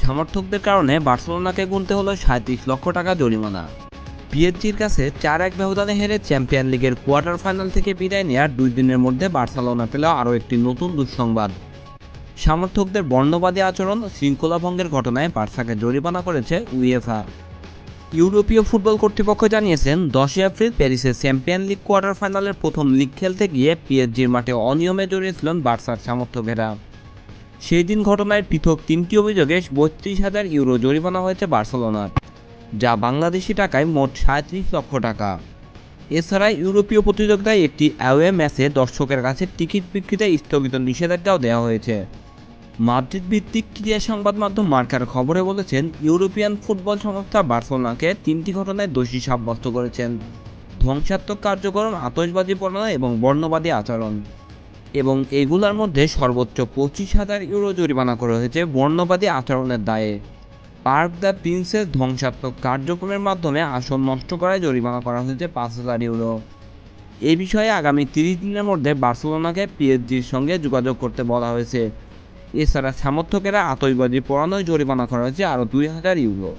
সমর্থকদের কারণে বার্সেলোনাকে গুনতে হলো ৩৭ লক্ষ টাকা জরিমানা। পিএসজির কাছে ৪-১ ব্যবধানে হেরে চ্যাম্পিয়ন লিগের কোয়ার্টার ফাইনাল থেকে বিদায় নেওয়ার ২ দিনের মধ্যে বার্সেলোনা পেল আরও একটি নতুন দুঃসংবাদ। সমর্থকদের বর্ণবাদী আচরণ ও শৃঙ্খলা ভঙ্গের ঘটনায় বার্সাকে জরিমানা করেছে উয়েফা। ইউরোপীয় ফুটবল কর্তৃপক্ষ জানিয়েছেন ১০ এপ্রিল প্যারিসের চ্যাম্পিয়ন লিগ কোয়ার্টার ফাইনালের প্রথম লিগ খেলতে গিয়ে পিএসজির মাঠে অনিয়মে জড়িয়েছিলেন বার্সার সমর্থকেরা। সেই দিন ঘটনায় পৃথক ৩টি অভিযোগে ৩২,০০০ ইউরো জরিমানা হয়েছে বার্সেলোনার, যা বাংলাদেশি টাকায় মোট ৩৭ লক্ষ টাকা। এছাড়া ইউরোপীয় প্রতিযোগিতায় একটি অ্যাওয়ে ম্যাচে দর্শকের কাছে টিকিট বিক্রিতে স্থগিত নিষেধাজ্ঞাও দেওয়া হয়েছে। মাদ্রিদ ভিত্তিক ক্রীড়া সংবাদ মাধ্যম মার্কার খবরে বলেছেন, ইউরোপিয়ান ফুটবল সংস্থা বার্সেলোনাকে ৩টি ঘটনায় দোষী সাব্যস্ত করেছেন: ধ্বংসাত্মক কার্যক্রম, আতশবাজি পড়ানো এবং বর্ণবাদী আচরণ। এবং এগুলোর মধ্যে সর্বোচ্চ ২৫,০০০ ইউরো জরিমানা করা হয়েছে বর্ণবাদী আচরণের দায়ে। পার্ক দ্য প্রিন্সেস ধ্বংসাত্মক কার্যক্রমের মাধ্যমে আসন নষ্ট করায় জরিমানা করা হয়েছে ৫,০০০ ইউরো। এ বিষয়ে আগামী ৩০ দিনের মধ্যে বার্সেলোনাকে পিএসজির সঙ্গে যোগাযোগ করতে বলা হয়েছে। এছাড়া সমর্থকেরা আতশবাজি পোড়ানোয় জরিমানা করা হয়েছে আরও ২,০০০ ইউরো।